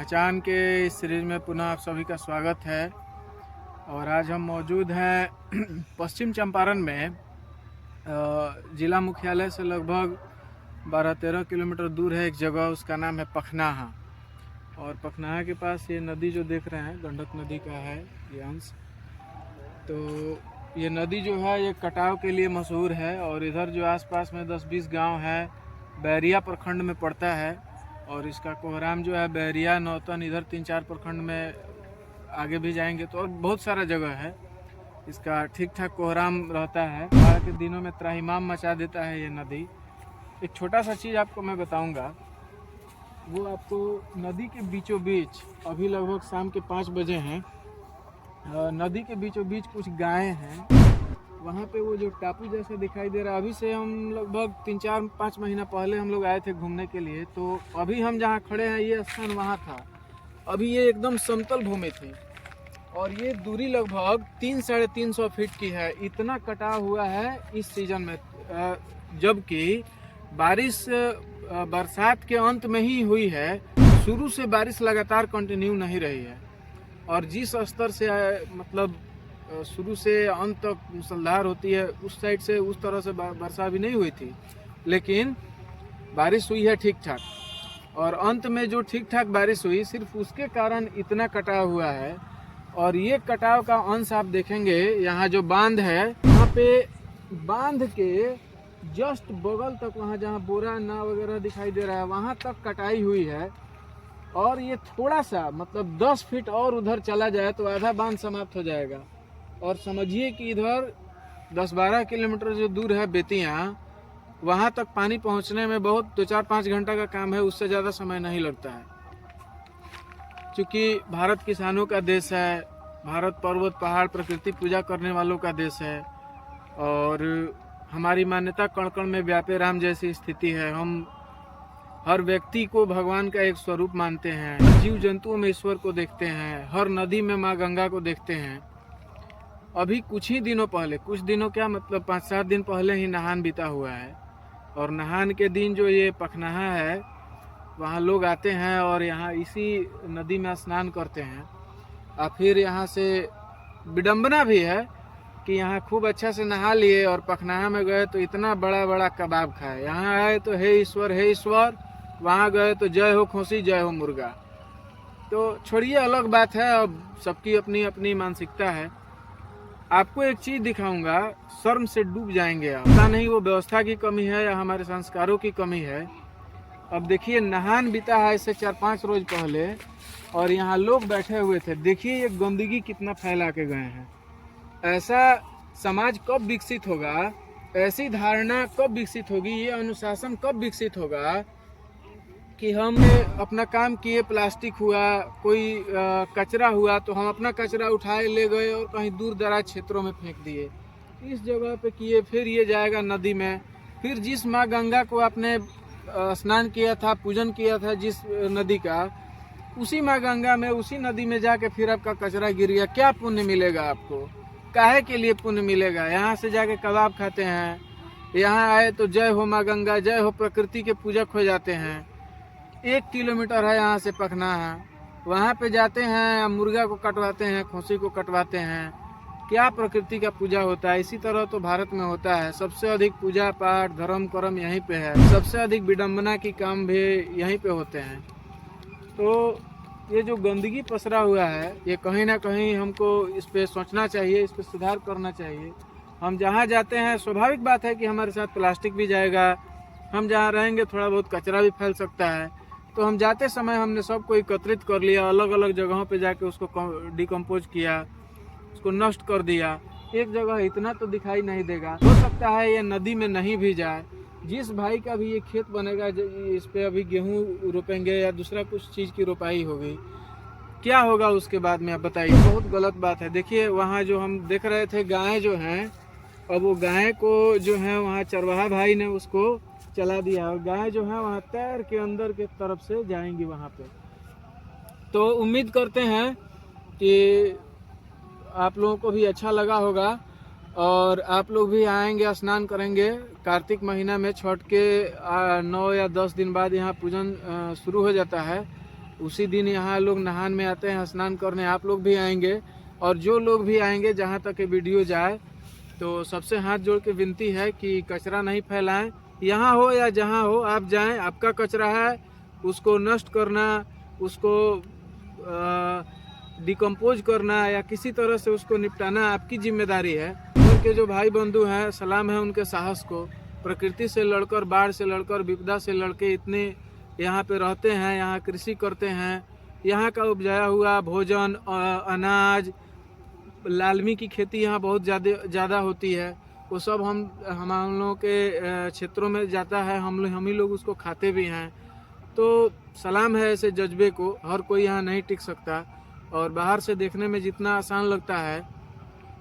पहचान के इस सीरीज में पुनः आप सभी का स्वागत है। और आज हम मौजूद हैं पश्चिम चंपारण में। जिला मुख्यालय से लगभग 12-13 किलोमीटर दूर है एक जगह, उसका नाम है पखनाहा। और पखनाहा के पास ये नदी जो देख रहे हैं गंडक नदी का है ये अंश। तो ये नदी जो है ये कटाव के लिए मशहूर है। और इधर जो आसपास में 10-20 गांव है, बैरिया प्रखंड में पड़ता है। और इसका कोहराम जो है बैरिया, नौतन, इधर 3-4 प्रखंड में आगे भी जाएंगे तो और बहुत सारा जगह है। इसका ठीक ठाक कोहराम रहता है। बाढ़ के दिनों में त्राहिमाम मचा देता है ये नदी। एक छोटा सा चीज़ आपको मैं बताऊंगा, वो आपको नदी के बीचों बीच, अभी लगभग शाम के 5 बजे हैं, नदी के बीचों बीच कुछ गायें हैं। वहाँ पे वो जो टापू जैसा दिखाई दे रहा है, अभी से हम लगभग 3-4-5 महीना पहले हम लोग आए थे घूमने के लिए। तो अभी हम जहाँ खड़े हैं ये स्थान वहाँ था। अभी ये एकदम समतल भूमि थी और ये दूरी लगभग 300-350 फीट की है। इतना कटा हुआ है इस सीजन में, जबकि बारिश बरसात के अंत में ही हुई है। शुरू से बारिश लगातार कंटिन्यू नहीं रही है। और जिस स्तर से मतलब शुरू से अंत तक मूसलाधार होती है, उस साइड से उस तरह से वर्षा भी नहीं हुई थी, लेकिन बारिश हुई है ठीक ठाक। और अंत में जो ठीक ठाक बारिश हुई, सिर्फ उसके कारण इतना कटाव हुआ है। और ये कटाव का अंश आप देखेंगे, यहाँ जो बांध है, वहाँ पे बांध के जस्ट बगल तक, वहाँ जहाँ बोरा नाव वगैरह दिखाई दे रहा है, वहाँ तक कटाई हुई है। और ये थोड़ा सा मतलब 10 फीट और उधर चला जाए तो आधा बांध समाप्त हो जाएगा। और समझिए कि इधर 10-12 किलोमीटर जो दूर है बेतिया, वहाँ तक पानी पहुँचने में बहुत 2-4-5 घंटा का काम है, उससे ज़्यादा समय नहीं लगता है। क्योंकि भारत किसानों का देश है, भारत पर्वत पहाड़ प्रकृति पूजा करने वालों का देश है। और हमारी मान्यता कण कण में व्यापे राम जैसी स्थिति है। हम हर व्यक्ति को भगवान का एक स्वरूप मानते हैं, जीव जंतुओं में ईश्वर को देखते हैं, हर नदी में माँ गंगा को देखते हैं। अभी कुछ ही दिनों पहले, कुछ दिनों क्या मतलब 5-7 दिन पहले ही नहान बीता हुआ है। और नहान के दिन जो ये पखनाहा है, वहाँ लोग आते हैं और यहाँ इसी नदी में स्नान करते हैं। और फिर यहाँ से विडंबना भी है कि यहाँ खूब अच्छा से नहा लिए और पखनाहा में गए तो इतना बड़ा बड़ा कबाब खाए। यहाँ आए तो हे ईश्वर, वहाँ गए तो जय हो खोसी, जय हो मुर्गा। तो छोड़िए, अलग बात है, अब सबकी अपनी अपनी मानसिकता है। आपको एक चीज दिखाऊंगा, शर्म से डूब जाएंगे आप। पता नहीं वो व्यवस्था की कमी है या हमारे संस्कारों की कमी है। अब देखिए, नहान बीता है इससे 4-5 रोज पहले और यहाँ लोग बैठे हुए थे। देखिए ये गंदगी कितना फैला के गए हैं। ऐसा समाज कब विकसित होगा, ऐसी धारणा कब विकसित होगी, ये अनुशासन कब विकसित होगा कि हम अपना काम किए, प्लास्टिक हुआ, कोई कचरा हुआ तो हम अपना कचरा उठाए ले गए और कहीं दूर दराज क्षेत्रों में फेंक दिए। इस जगह पे किए, फिर ये जाएगा नदी में। फिर जिस माँ गंगा को आपने स्नान किया था, पूजन किया था जिस नदी का, उसी माँ गंगा में, उसी नदी में जाके फिर आपका कचरा गिर गया। क्या पुण्य मिलेगा आपको? काहे के लिए पुण्य मिलेगा? यहाँ से जाके कबाब खाते हैं, यहाँ आए तो जय हो माँ गंगा, जय हो प्रकृति के पूजक हो जाते हैं। 1 किलोमीटर है यहाँ से पखनाहा, वहाँ पे जाते हैं, मुर्गा को कटवाते हैं, खोसी को कटवाते हैं। क्या प्रकृति का पूजा होता है? इसी तरह तो भारत में होता है। सबसे अधिक पूजा पाठ, धर्म कर्म यहीं पे है। सबसे अधिक विडंबना की काम भी यहीं पे होते हैं। तो ये जो गंदगी पसरा हुआ है, ये कहीं ना कहीं हमको इस पे सोचना चाहिए, इस पे सुधार करना चाहिए। हम जहाँ जाते हैं, स्वाभाविक बात है कि हमारे साथ प्लास्टिक भी जाएगा। हम जहाँ रहेंगे थोड़ा बहुत कचरा भी फैल सकता है। तो हम जाते समय हमने सबको एकत्रित कर लिया, अलग अलग जगहों पे जाके उसको डिकम्पोज किया, उसको नष्ट कर दिया। एक जगह इतना तो दिखाई नहीं देगा। हो सकता है ये नदी में नहीं भी जाए। जिस भाई का भी ये खेत बनेगा, इस पे अभी गेहूं रोपेंगे या दूसरा कुछ चीज़ की रोपाई होगी, क्या होगा उसके बाद में, आप बताइए। बहुत गलत बात है। देखिए वहाँ जो हम देख रहे थे गायें जो हैं, अब वो गाय को जो है वहाँ चरवाहा भाई ने उसको चला दिया और गाय जो है वहाँ तैर के अंदर के तरफ से जाएंगी वहाँ पे। तो उम्मीद करते हैं कि आप लोगों को भी अच्छा लगा होगा और आप लोग भी आएंगे, स्नान करेंगे। कार्तिक महीना में छठ के 9 या 10 दिन बाद यहाँ पूजन शुरू हो जाता है। उसी दिन यहाँ लोग नहान में आते हैं, स्नान करने आप लोग भी आएंगे। और जो लोग भी आएंगे, जहाँ तक ये वीडियो जाए, तो सबसे हाथ जोड़ के विनती है कि कचरा नहीं फैलाएं। यहाँ हो या जहाँ हो, आप जाएं, आपका कचरा है, उसको नष्ट करना, उसको डिकम्पोज करना या किसी तरह से उसको निपटाना आपकी जिम्मेदारी है। उनके जो भाई बंधु हैं, सलाम है उनके साहस को। प्रकृति से लड़कर, बाढ़ से लड़कर, विपदा से लड़के इतने यहाँ पे रहते हैं, यहाँ कृषि करते हैं। यहाँ का उपजाया हुआ भोजन, अनाज, लालमी की खेती यहाँ बहुत ज़्यादा होती है। वो सब हम लोगों के क्षेत्रों में जाता है, हम ही लोग उसको खाते भी हैं। तो सलाम है ऐसे जज्बे को। हर कोई यहाँ नहीं टिक सकता। और बाहर से देखने में जितना आसान लगता है,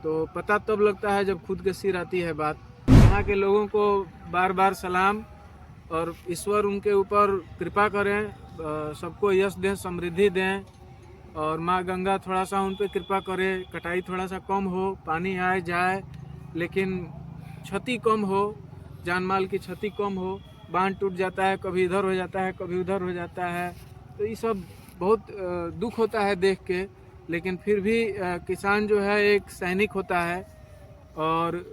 तो पता तब लगता है जब खुद के सिर आती है बात। यहाँ के लोगों को बार बार सलाम, और ईश्वर उनके ऊपर कृपा करें, सबको यश दें, समृद्धि दें। और माँ गंगा थोड़ा सा उन पर कृपा करे, कटाई थोड़ा सा कम हो, पानी आए जाए, लेकिन क्षति कम हो, जान माल की क्षति कम हो। बांध टूट जाता है, कभी इधर हो जाता है, कभी उधर हो जाता है, तो ये सब बहुत दुख होता है देख के। लेकिन फिर भी किसान जो है एक सैनिक होता है, और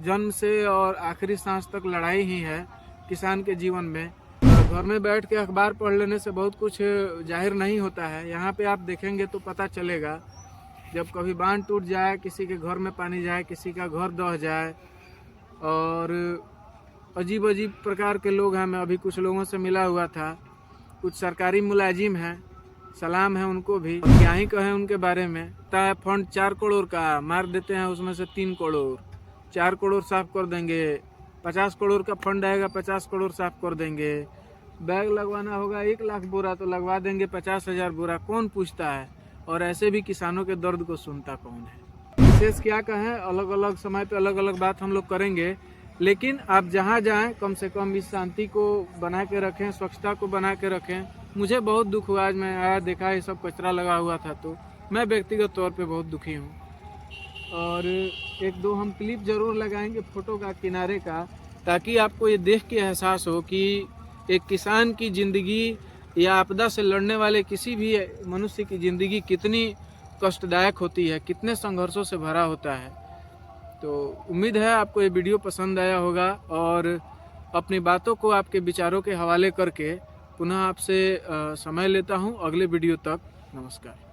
जन्म से और आखिरी सांस तक लड़ाई ही है किसान के जीवन में। घर में बैठ के अखबार पढ़ लेने से बहुत कुछ जाहिर नहीं होता है। यहाँ पे आप देखेंगे तो पता चलेगा, जब कभी बांध टूट जाए, किसी के घर में पानी जाए, किसी का घर दह जाए, और अजीब अजीब प्रकार के लोग हैं। मैं अभी कुछ लोगों से मिला हुआ था, कुछ सरकारी मुलाजिम हैं, सलाम है उनको भी। क्या ही कहें उनके बारे में। फंड 4 करोड़ का मार देते हैं, उसमें से 3 करोड़, 4 करोड़ साफ कर देंगे। 50 करोड़ का फंड आएगा, 50 करोड़ साफ कर देंगे। बैग लगवाना होगा 1 लाख बोरा, तो लगवा देंगे 50,000 बोरा। कौन पूछता है? और ऐसे भी किसानों के दर्द को सुनता कौन है? विशेष क्या कहें, अलग अलग समय पे अलग अलग बात हम लोग करेंगे। लेकिन आप जहाँ जाएं, कम से कम इस शांति को बना के रखें, स्वच्छता को बना के रखें। मुझे बहुत दुख हुआ, आज मैं आया देखा ये सब कचरा लगा हुआ था, तो मैं व्यक्तिगत तौर पे बहुत दुखी हूँ। और 1-2 हम क्लिप ज़रूर लगाएंगे फोटो का, किनारे का, ताकि आपको ये देख के एहसास हो कि एक किसान की ज़िंदगी या आपदा से लड़ने वाले किसी भी मनुष्य की ज़िंदगी कितनी कष्टदायक होती है, कितने संघर्षों से भरा होता है। तो उम्मीद है आपको ये वीडियो पसंद आया होगा, और अपनी बातों को आपके विचारों के हवाले करके पुनः आपसे समय लेता हूँ अगले वीडियो तक। नमस्कार।